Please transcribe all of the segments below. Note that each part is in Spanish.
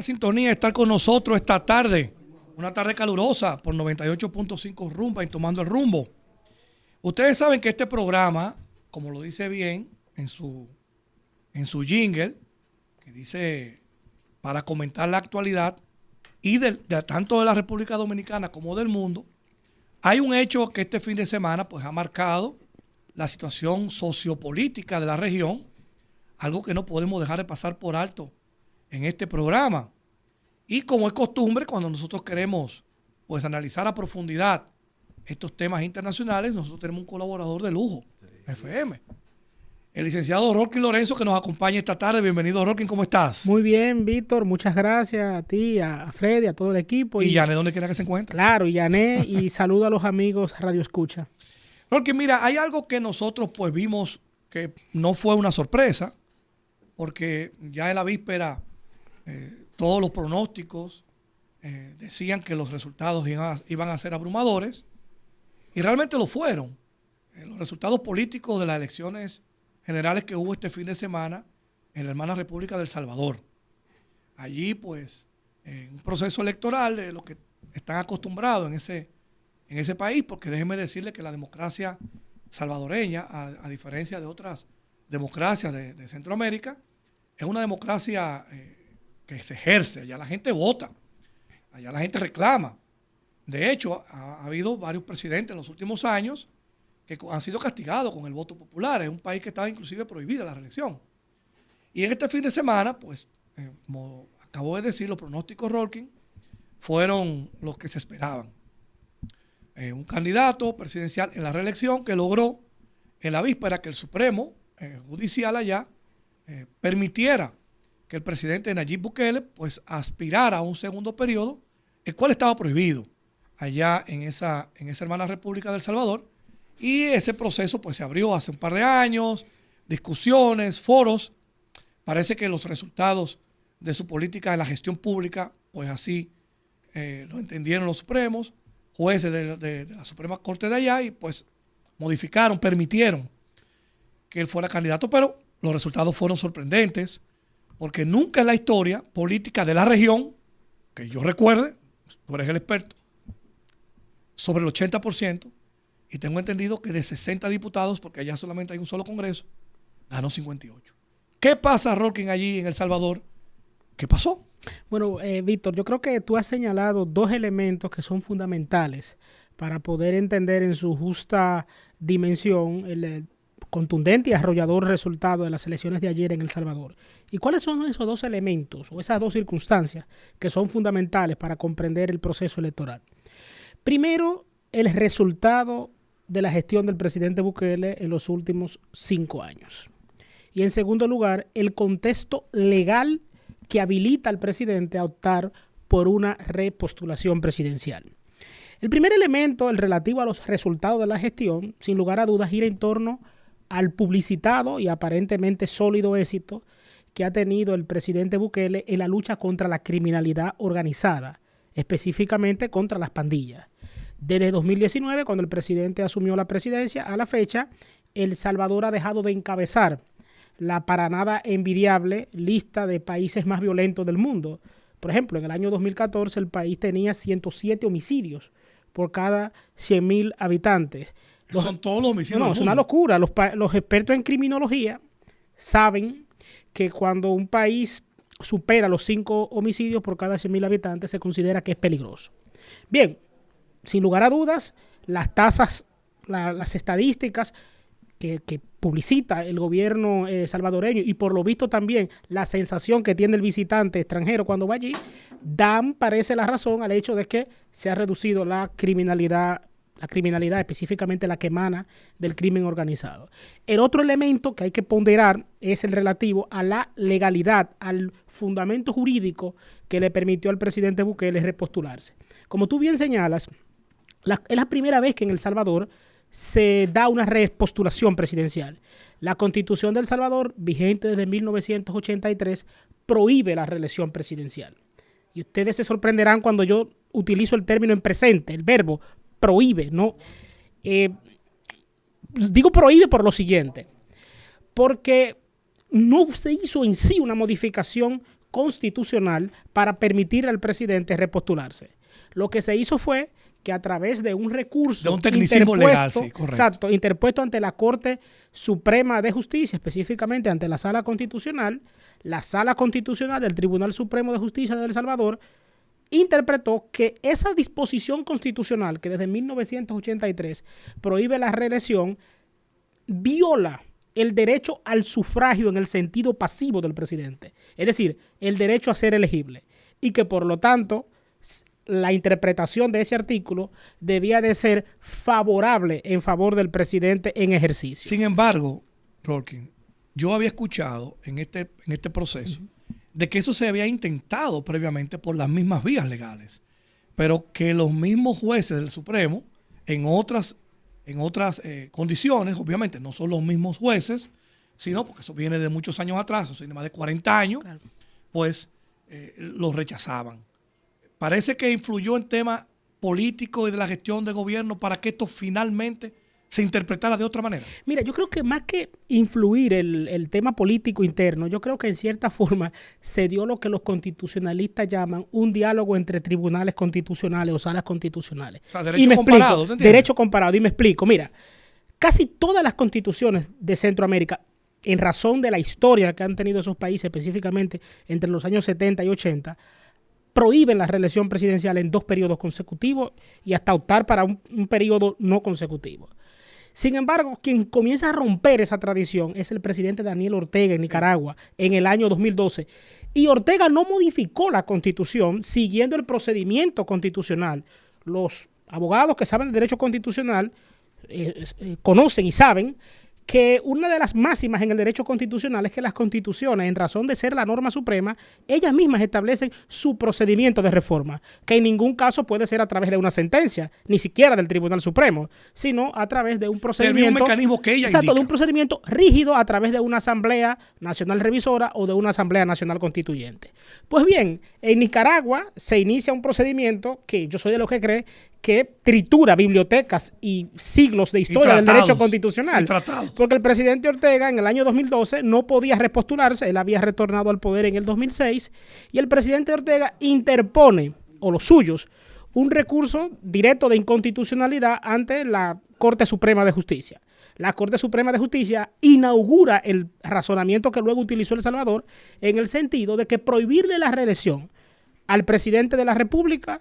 la sintonía de estar con nosotros esta tarde. Una tarde calurosa por 98.5 Rumba y Tomando el Rumbo. Ustedes saben que este programa, como lo dice bien en su jingle, que dice para comentar la actualidad y de tanto de la República Dominicana como del mundo, hay un hecho que este fin de semana pues ha marcado la situación sociopolítica de la región, algo que no podemos dejar de pasar por alto en este programa. Y como es costumbre, cuando nosotros queremos pues analizar a profundidad estos temas internacionales, nosotros tenemos un colaborador de lujo, FM. El licenciado Rolkin Lorenzo, que nos acompaña esta tarde. Bienvenido, Rolkin, ¿cómo estás? Muy bien, Víctor, muchas gracias a ti, a Freddy, a todo el equipo. Y Yané, donde quiera que se encuentre. Claro, y Yané, y saludo a los amigos Radio Escucha. Rolkin, mira, hay algo que nosotros pues vimos que no fue una sorpresa, porque ya en la víspera todos los pronósticos decían que los resultados iban a ser abrumadores, y realmente lo fueron. Los resultados políticos de las elecciones generales que hubo este fin de semana en la hermana República del Salvador. Allí, pues, un proceso electoral de lo que están acostumbrados en ese país, porque déjenme decirle que la democracia salvadoreña, a diferencia de otras democracias de Centroamérica, es una democracia que se ejerce. Allá la gente vota, allá la gente reclama. De hecho, ha habido varios presidentes en los últimos años que han sido castigados con el voto popular. Es un país que estaba inclusive prohibida la reelección. Y en este fin de semana, pues, como acabo de decir, los pronósticos Rolkin fueron los que se esperaban. Un candidato presidencial en la reelección que logró en la víspera que el Supremo Judicial allá permitiera que el presidente Nayib Bukele pues aspirara a un segundo periodo, el cual estaba prohibido allá en esa hermana República del Salvador. Y ese proceso pues se abrió hace un par de años, discusiones, foros. Parece que los resultados de su política en la gestión pública, pues así lo entendieron los supremos, jueces de la Suprema Corte de allá, y pues modificaron, permitieron que él fuera candidato, pero los resultados fueron sorprendentes, porque nunca en la historia política de la región, que yo recuerde, tú eres el experto, sobre el 80%, y tengo entendido que de 60 diputados, porque allá solamente hay un solo congreso, ganó 58. ¿Qué pasa, Rolkin, allí en El Salvador? ¿Qué pasó? Bueno, Víctor, yo creo que tú has señalado dos elementos que son fundamentales para poder entender en su justa dimensión el contundente y arrollador resultado de las elecciones de ayer en El Salvador. ¿Y cuáles son esos dos elementos o esas dos circunstancias que son fundamentales para comprender el proceso electoral? Primero, el resultado de la gestión del presidente Bukele en los últimos 5 años. Y en segundo lugar, el contexto legal que habilita al presidente a optar por una repostulación presidencial. El primer elemento, el relativo a los resultados de la gestión, sin lugar a dudas, gira en torno al publicitado y aparentemente sólido éxito que ha tenido el presidente Bukele en la lucha contra la criminalidad organizada, específicamente contra las pandillas. Desde 2019, cuando el presidente asumió la presidencia, a la fecha, El Salvador ha dejado de encabezar la para nada envidiable lista de países más violentos del mundo. Por ejemplo, en el año 2014 el país tenía 107 homicidios por cada 100.000 habitantes. Son todos los homicidios. No, es una locura. Los expertos en criminología saben que cuando un país supera los 5 homicidios por cada 100.000 habitantes se considera que es peligroso. Bien, sin lugar a dudas, las tasas, las estadísticas que publicita el gobierno salvadoreño y por lo visto también la sensación que tiene el visitante extranjero cuando va allí, parece la razón al hecho de que se ha reducido la criminalidad específicamente la que emana del crimen organizado. El otro elemento que hay que ponderar es el relativo a la legalidad, al fundamento jurídico que le permitió al presidente Bukele repostularse. Como tú bien señalas, es la primera vez que en El Salvador se da una repostulación presidencial. La Constitución de El Salvador, vigente desde 1983, prohíbe la reelección presidencial. Y ustedes se sorprenderán cuando yo utilizo el término en presente, el verbo prohíbe, ¿no? Digo prohíbe por lo siguiente, porque no se hizo en sí una modificación constitucional para permitir al presidente repostularse. Lo que se hizo fue que a través de un recurso de un tecnicismo legal, sí, correcto. Exacto, interpuesto ante la Corte Suprema de Justicia, específicamente ante la Sala Constitucional del Tribunal Supremo de Justicia de El Salvador interpretó que esa disposición constitucional que desde 1983 prohíbe la reelección viola el derecho al sufragio en el sentido pasivo del presidente, es decir, el derecho a ser elegible, y que por lo tanto la interpretación de ese artículo debía de ser favorable en favor del presidente en ejercicio. Sin embargo, Rolkin, yo había escuchado en este proceso de que eso se había intentado previamente por las mismas vías legales, pero que los mismos jueces del Supremo, en otras condiciones, obviamente no son los mismos jueces, sino porque eso viene de muchos años atrás, o sea, de más de 40 años, claro, pues los rechazaban. Parece que influyó en temas políticos y de la gestión de gobierno para que esto finalmente se interpretara de otra manera. Mira, yo creo que más que influir el tema político interno, yo creo que en cierta forma se dio lo que los constitucionalistas llaman un diálogo entre tribunales constitucionales o salas constitucionales. O sea, derecho comparado, ¿te entiendes? Derecho comparado, y me explico. Mira, casi todas las constituciones de Centroamérica, en razón de la historia que han tenido esos países, específicamente entre los años 70 y 80, prohíben la reelección presidencial en 2 periodos consecutivos y hasta optar para un periodo no consecutivo. Sin embargo, quien comienza a romper esa tradición es el presidente Daniel Ortega en Nicaragua en el año 2012. Y Ortega no modificó la Constitución siguiendo el procedimiento constitucional. Los abogados que saben de derecho constitucional conocen y saben que una de las máximas en el derecho constitucional es que las constituciones, en razón de ser la norma suprema, ellas mismas establecen su procedimiento de reforma, que en ningún caso puede ser a través de una sentencia, ni siquiera del Tribunal Supremo, sino a través de un procedimiento, del mismo mecanismo que ella indica. De un procedimiento rígido a través de una Asamblea Nacional Revisora o de una Asamblea Nacional Constituyente. Pues bien, en Nicaragua se inicia un procedimiento que yo soy de los que cree que tritura bibliotecas y siglos de historia del derecho constitucional. Porque el presidente Ortega en el año 2012 no podía repostularse, él había retornado al poder en el 2006, y el presidente Ortega interpone, o los suyos, un recurso directo de inconstitucionalidad ante la Corte Suprema de Justicia. La Corte Suprema de Justicia inaugura el razonamiento que luego utilizó El Salvador en el sentido de que prohibirle la reelección al presidente de la República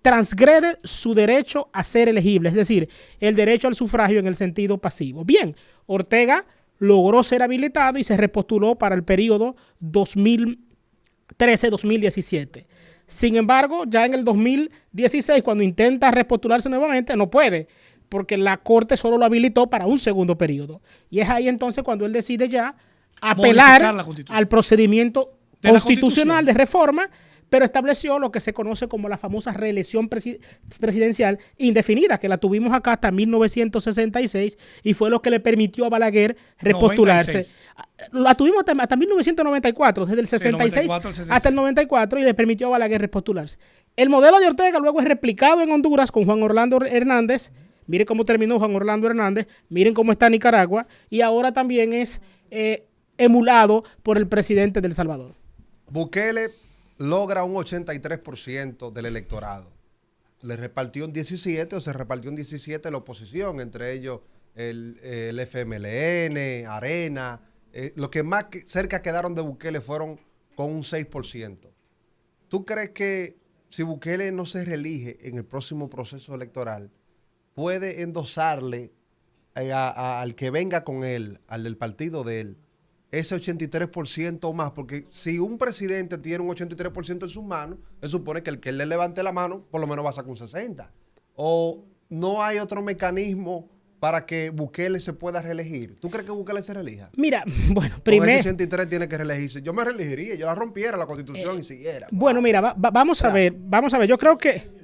transgrede su derecho a ser elegible, es decir, el derecho al sufragio en el sentido pasivo. Bien, Ortega logró ser habilitado y se repostuló para el periodo 2013-2017. Sin embargo, ya en el 2016, cuando intenta repostularse nuevamente, no puede, porque la Corte solo lo habilitó para un segundo periodo. Y es ahí entonces cuando él decide ya apelar al procedimiento constitucional de reforma, pero estableció lo que se conoce como la famosa reelección presidencial indefinida, que la tuvimos acá hasta 1966 y fue lo que le permitió a Balaguer repostularse. 96. La tuvimos hasta 1994, desde el 66 hasta el 94, y le permitió a Balaguer repostularse. El modelo de Ortega luego es replicado en Honduras con Juan Orlando Hernández. Miren cómo terminó Juan Orlando Hernández, miren cómo está Nicaragua, y ahora también es emulado por el presidente de El Salvador. Bukele logra un 83% del electorado. Le repartió en 17 o se repartió en 17 la oposición, entre ellos el FMLN, Arena. Los que más cerca quedaron de Bukele fueron con un 6%. ¿Tú crees que si Bukele no se reelige en el próximo proceso electoral, puede endosarle al que venga con él, al del partido de él, ese 83% o más? Porque si un presidente tiene un 83% en sus manos, se supone que el que le levante la mano por lo menos va a sacar un 60%. ¿O no hay otro mecanismo para que Bukele se pueda reelegir? ¿Tú crees que Bukele se reelija? Mira, bueno, primero... Con ese 83 tiene que reelegirse. Yo me reelegiría, yo la rompiera la Constitución y siguiera. Bueno, mira, vamos a ver. Yo creo que...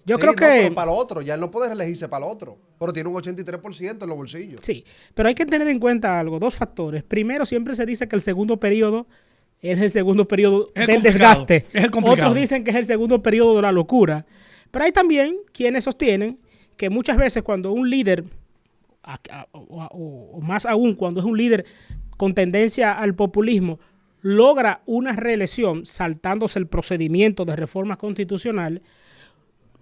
Pero para lo otro, ya él no puede reelegirse para lo otro, pero tiene un 83% en los bolsillos. Sí, pero hay que tener en cuenta algo, 2 factores. Primero, siempre se dice que el segundo periodo es el segundo periodo del desgaste. Otros dicen que es el segundo periodo de la locura. Pero hay también quienes sostienen que muchas veces cuando un líder, o más aún cuando es un líder con tendencia al populismo, logra una reelección saltándose el procedimiento de reforma constitucional,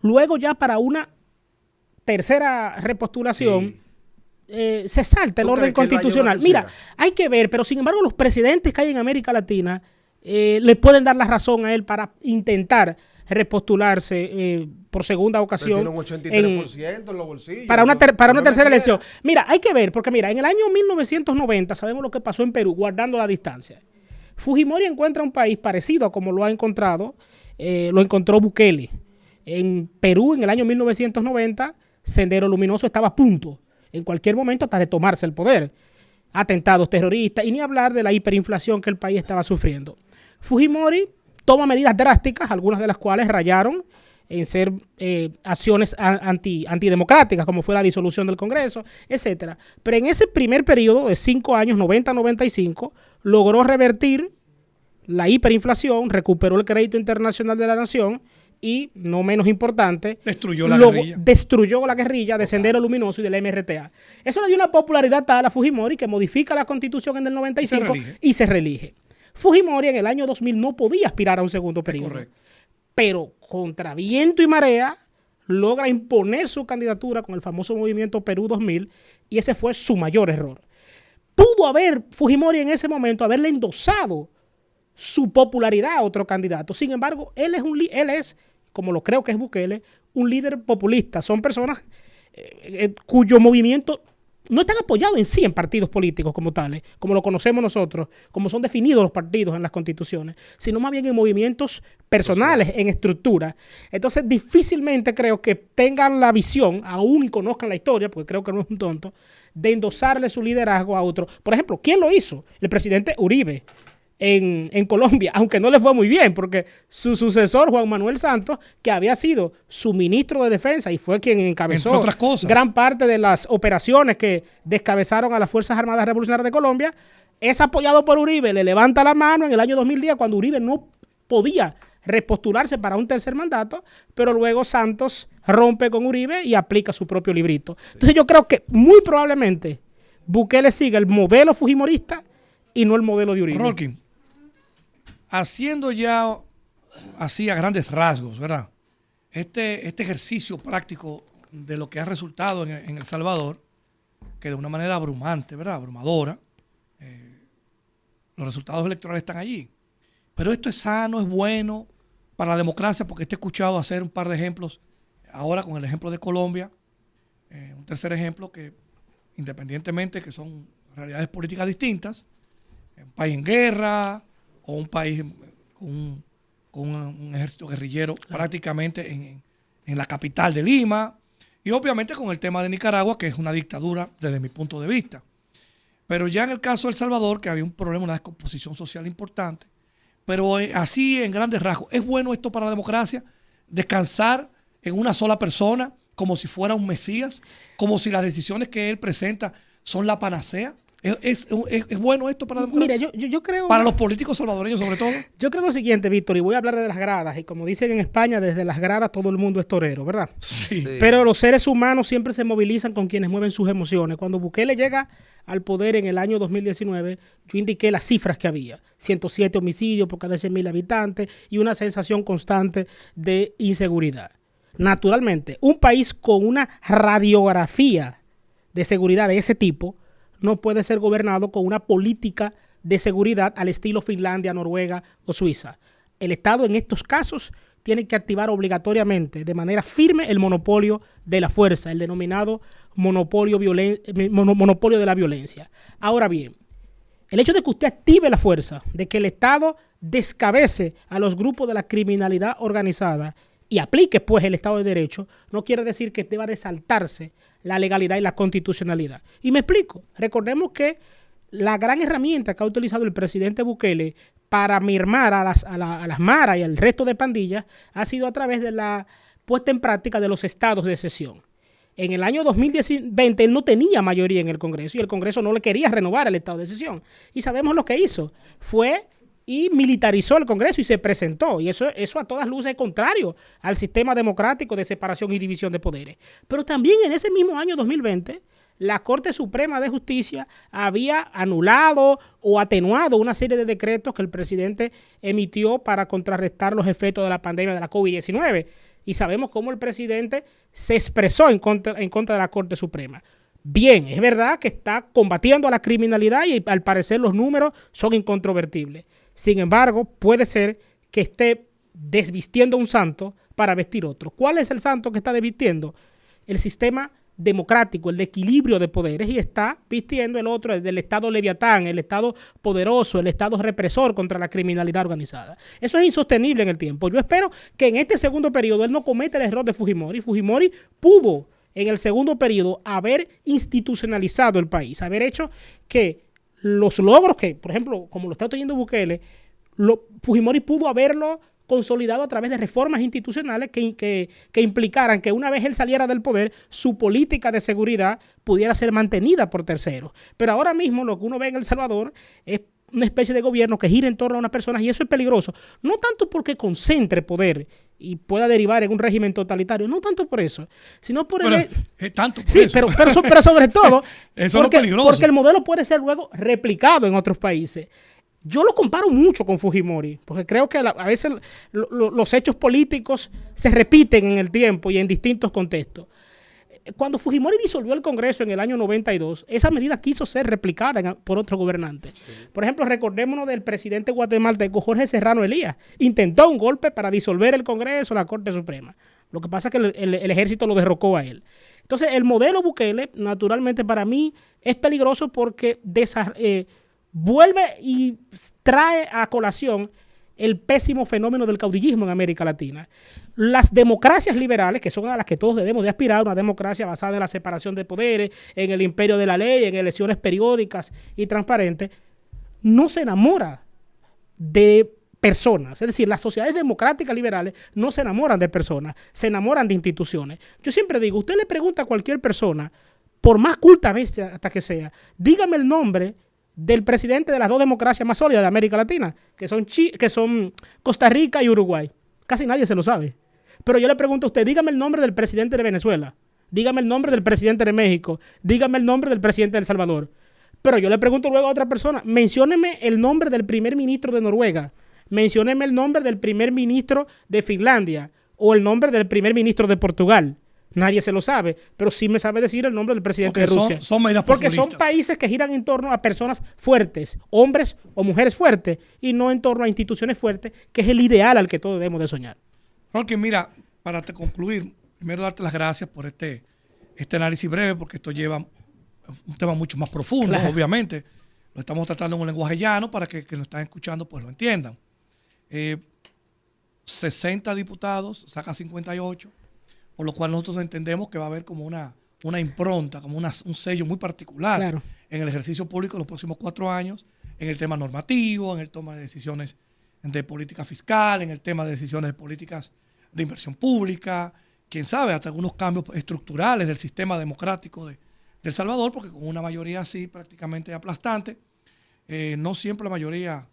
luego ya para una tercera repostulación se salta el orden constitucional. Mira, hay que ver, pero sin embargo los presidentes que hay en América Latina le pueden dar la razón a él para intentar repostularse por segunda ocasión. Tiene un 83% en los bolsillos. Para una tercera elección. Mira, hay que ver, porque mira, en el año 1990 sabemos lo que pasó en Perú, guardando la distancia. Fujimori encuentra un país parecido a como lo encontró Bukele. En Perú, en el año 1990, Sendero Luminoso estaba a punto, en cualquier momento, hasta de tomarse el poder. Atentados terroristas, y ni hablar de la hiperinflación que el país estaba sufriendo. Fujimori toma medidas drásticas, algunas de las cuales rayaron en ser acciones antidemocráticas, como fue la disolución del Congreso, etcétera. Pero en ese primer periodo de 5 años, 90-95, logró revertir la hiperinflación, recuperó el crédito internacional de la nación y, no menos importante, destruyó la guerrilla de Sendero Luminoso y del MRTA. Eso le dio una popularidad tal a Fujimori que modifica la Constitución en el 95 y se reelige. Fujimori en el año 2000 no podía aspirar a un segundo periodo, pero contra viento y marea logra imponer su candidatura con el famoso movimiento Perú 2000, y ese fue su mayor error. Pudo haber Fujimori en ese momento haberle endosado su popularidad a otro candidato. Sin embargo, él es, como lo creo que es Bukele, un líder populista. Son personas cuyo movimiento no están apoyados en sí en partidos políticos como tales, como lo conocemos nosotros, como son definidos los partidos en las constituciones, sino más bien en movimientos personales, en estructura. Entonces, difícilmente creo que tengan la visión, aún y conozcan la historia, porque creo que no es un tonto, de endosarle su liderazgo a otro. Por ejemplo, ¿quién lo hizo? El presidente Uribe. En Colombia, aunque no le fue muy bien, porque su sucesor, Juan Manuel Santos, que había sido su ministro de Defensa y fue quien encabezó gran parte de las operaciones que descabezaron a las Fuerzas Armadas Revolucionarias de Colombia, es apoyado por Uribe, le levanta la mano en el año 2010 cuando Uribe no podía repostularse para un tercer mandato, pero luego Santos rompe con Uribe y aplica su propio librito. Entonces yo creo que muy probablemente Bukele siga el modelo fujimorista y no el modelo de Uribe. Rolkin, haciendo ya así a grandes rasgos, ¿verdad? Este ejercicio práctico de lo que ha resultado en El Salvador, que de una manera abrumante, ¿verdad? Abrumadora, los resultados electorales están allí. Pero esto es sano, es bueno para la democracia, porque te he escuchado hacer un par de ejemplos, ahora con el ejemplo de Colombia, un tercer ejemplo que, independientemente que son realidades políticas distintas, un país en guerra, o un país con un ejército guerrillero prácticamente en la capital de Lima, y obviamente con el tema de Nicaragua, que es una dictadura desde mi punto de vista. Pero ya en el caso de El Salvador, que había un problema, una descomposición social importante, pero así en grandes rasgos, ¿es bueno esto para la democracia? Descansar en una sola persona como si fuera un mesías, como si las decisiones que él presenta son la panacea. ¿Es bueno esto para la democracia? Mira, yo creo... Para los políticos salvadoreños sobre todo. Yo creo lo siguiente, Víctor, y voy a hablar de las gradas, y como dicen en España, desde las gradas todo el mundo es torero, ¿verdad? Sí. Pero los seres humanos siempre se movilizan con quienes mueven sus emociones. Cuando Bukele llega al poder en el año 2019, yo indiqué las cifras que había. 107 homicidios por cada 100,000 habitantes y una sensación constante de inseguridad. Naturalmente, un país con una radiografía de seguridad de ese tipo no puede ser gobernado con una política de seguridad al estilo Finlandia, Noruega o Suiza. El Estado en estos casos tiene que activar obligatoriamente, de manera firme, el monopolio de la fuerza, el denominado monopolio de la violencia. Ahora bien, el hecho de que usted active la fuerza, de que el Estado descabece a los grupos de la criminalidad organizada y aplique pues el Estado de Derecho, no quiere decir que deba resaltarse la legalidad y la constitucionalidad. Y me explico. Recordemos que la gran herramienta que ha utilizado el presidente Bukele para mermar a las maras y al resto de pandillas ha sido a través de la puesta en práctica de los estados de excepción. En el año 2020 él no tenía mayoría en el Congreso y el Congreso no le quería renovar el estado de excepción. Y sabemos lo que hizo. Fue y militarizó el Congreso y se presentó. Y eso a todas luces es contrario al sistema democrático de separación y división de poderes. Pero también en ese mismo año 2020, la Corte Suprema de Justicia había anulado o atenuado una serie de decretos que el presidente emitió para contrarrestar los efectos de la pandemia de la COVID-19. Y sabemos cómo el presidente se expresó en contra de la Corte Suprema. Bien, es verdad que está combatiendo a la criminalidad y al parecer los números son incontrovertibles. Sin embargo, puede ser que esté desvistiendo un santo para vestir otro. ¿Cuál es el santo que está desvistiendo? El sistema democrático, el de equilibrio de poderes, y está vistiendo el otro, el del Estado leviatán, el Estado poderoso, el Estado represor contra la criminalidad organizada. Eso es insostenible en el tiempo. Yo espero que en este segundo periodo él no cometa el error de Fujimori. Fujimori pudo en el segundo periodo haber institucionalizado el país, haber hecho que los logros que, por ejemplo, como lo está teniendo Bukele, Fujimori pudo haberlo consolidado a través de reformas institucionales que implicaran que una vez él saliera del poder, su política de seguridad pudiera ser mantenida por terceros. Pero ahora mismo lo que uno ve en El Salvador es una especie de gobierno que gira en torno a unas personas, y eso es peligroso. No tanto porque concentre poder y pueda derivar en un régimen totalitario, no tanto por eso, sino por tanto por sí, eso. pero sobre todo eso es peligroso. Porque el modelo puede ser luego replicado en otros países. Yo lo comparo mucho con Fujimori, porque creo que a veces los hechos políticos se repiten en el tiempo y en distintos contextos. Cuando Fujimori disolvió el Congreso en el año 92, esa medida quiso ser replicada por otro gobernante. Sí. Por ejemplo, recordémonos del presidente guatemalteco Jorge Serrano Elías. Intentó un golpe para disolver el Congreso, la Corte Suprema. Lo que pasa es que el ejército lo derrocó a él. Entonces, el modelo Bukele, naturalmente para mí, es peligroso porque vuelve y trae a colación el pésimo fenómeno del caudillismo en América Latina. Las democracias liberales, que son a las que todos debemos de aspirar, una democracia basada en la separación de poderes, en el imperio de la ley, en elecciones periódicas y transparentes, no se enamora de personas. Es decir, las sociedades democráticas liberales no se enamoran de personas, se enamoran de instituciones. Yo siempre digo, usted le pregunta a cualquier persona, por más culta bestia hasta que sea, dígame el nombre del presidente de las dos democracias más sólidas de América Latina, que son Costa Rica y Uruguay. Casi nadie se lo sabe. Pero yo le pregunto a usted, dígame el nombre del presidente de Venezuela, dígame el nombre del presidente de México, dígame el nombre del presidente de El Salvador. Pero yo le pregunto luego a otra persona, mencióneme el nombre del primer ministro de Noruega, mencióneme el nombre del primer ministro de Finlandia o el nombre del primer ministro de Portugal. Nadie se lo sabe, pero sí me sabe decir el nombre del presidente de Rusia. Porque son países que giran en torno a personas fuertes, hombres o mujeres fuertes, y no en torno a instituciones fuertes, que es el ideal al que todos debemos de soñar. Roque, mira, para concluir, primero darte las gracias por este análisis breve, porque esto lleva un tema mucho más profundo, claro. Obviamente. Lo estamos tratando en un lenguaje llano para que nos están escuchando pues lo entiendan. 60 diputados, saca 58. Por lo cual nosotros entendemos que va a haber como una impronta, como un sello muy particular, claro, en el ejercicio público en los próximos 4 años, en el tema normativo, en el toma de decisiones de política fiscal, en el tema de decisiones de políticas de inversión pública, quién sabe, hasta algunos cambios estructurales del sistema democrático de El Salvador, porque con una mayoría así prácticamente aplastante, no siempre la mayoría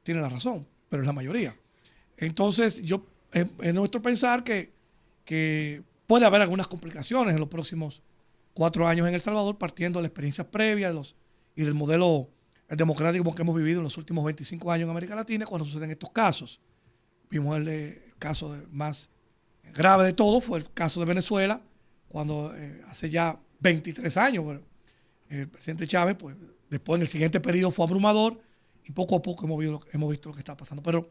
tiene la razón, pero es la mayoría. Entonces, es nuestro pensar que puede haber algunas complicaciones en los próximos 4 años en El Salvador, partiendo de la experiencia previa y del modelo democrático que hemos vivido en los últimos 25 años en América Latina cuando suceden estos casos. Vimos el caso más grave de todo, fue el caso de Venezuela, cuando hace ya 23 años, bueno, el presidente Chávez, pues después en el siguiente periodo fue abrumador y poco a poco hemos visto lo que está pasando. Pero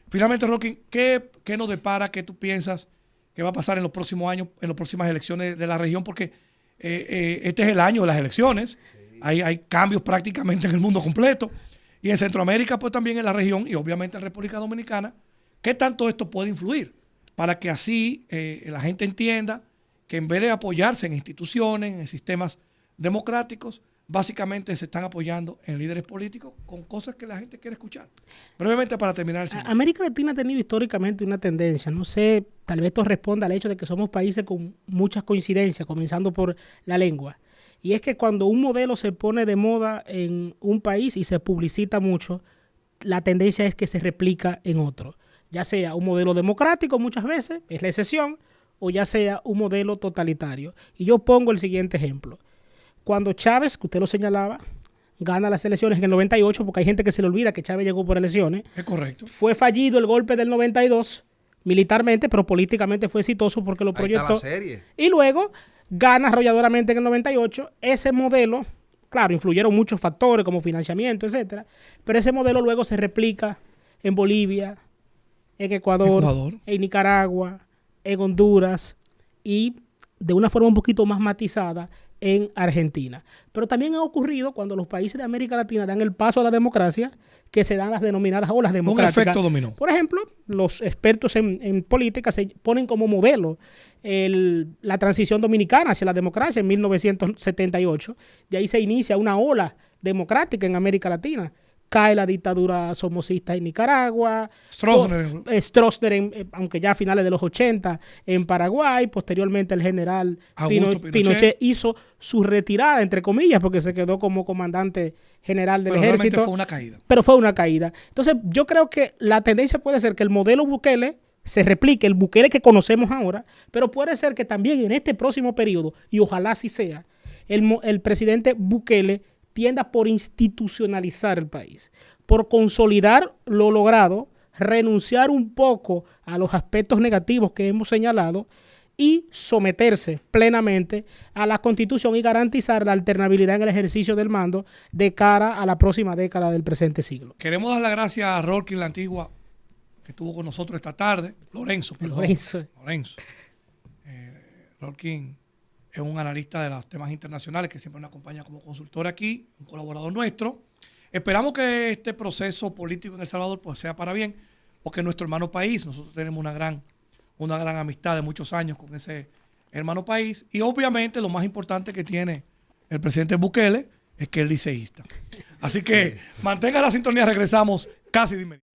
finalmente, Roque, ¿qué nos depara? ¿Qué tú piensas que va a pasar en los próximos años, en las próximas elecciones de la región? Porque este es el año de las elecciones. Sí. Hay cambios prácticamente en el mundo completo. Y en Centroamérica, pues también en la región y obviamente en República Dominicana. ¿Qué tanto esto puede influir para que así la gente entienda que en vez de apoyarse en instituciones, en sistemas democráticos, básicamente se están apoyando en líderes políticos con cosas que la gente quiere escuchar? Brevemente para terminar el señor. América Latina ha tenido históricamente una tendencia, no sé, tal vez esto responda al hecho de que somos países con muchas coincidencias, comenzando por la lengua. Y es que cuando un modelo se pone de moda en un país y se publicita mucho, la tendencia es que se replica en otro. Ya sea un modelo democrático muchas veces, es la excepción, o ya sea un modelo totalitario. Y yo pongo el siguiente ejemplo. cuando Chávez, que usted lo señalaba, gana las elecciones en el 98, porque hay gente que se le olvida que Chávez llegó por elecciones. Es correcto. Fue fallido el golpe del 92 militarmente, pero políticamente fue exitoso porque lo Ahí está proyectó. la serie. Y luego gana arrolladoramente en el 98. Ese modelo, claro, influyeron muchos factores como financiamiento, etcétera, pero ese modelo luego se replica en Bolivia, en Ecuador, en Nicaragua, en Honduras y de una forma un poquito más matizada en Argentina. Pero también ha ocurrido cuando los países de América Latina dan el paso a la democracia, que se dan las denominadas olas democráticas. Un efecto dominó. Por ejemplo, los expertos en política se ponen como modelo la transición dominicana hacia la democracia en 1978. De ahí se inicia una ola democrática en América Latina. Cae la dictadura somocista en Nicaragua, Stroessner, aunque ya a finales de los 80, en Paraguay. Posteriormente el general Pinochet hizo su retirada, entre comillas, porque se quedó como comandante general del ejército. Realmente fue una caída. Pero fue una caída. Entonces yo creo que la tendencia puede ser que el modelo Bukele se replique, el Bukele que conocemos ahora, pero puede ser que también en este próximo periodo, y ojalá así sea, el presidente Bukele tienda por institucionalizar el país, por consolidar lo logrado, renunciar un poco a los aspectos negativos que hemos señalado y someterse plenamente a la Constitución y garantizar la alternabilidad en el ejercicio del mando de cara a la próxima década del presente siglo. Queremos dar las gracias a Rolkin La Antigua, que estuvo con nosotros esta tarde. Lorenzo. Rolkin es un analista de los temas internacionales que siempre nos acompaña como consultor aquí, un colaborador nuestro. Esperamos que este proceso político en El Salvador pues sea para bien, porque es nuestro hermano país. Nosotros tenemos una gran amistad de muchos años con ese hermano país. Y obviamente lo más importante que tiene el presidente Bukele es que es liceísta. Así que mantenga la sintonía, regresamos casi de inmediato.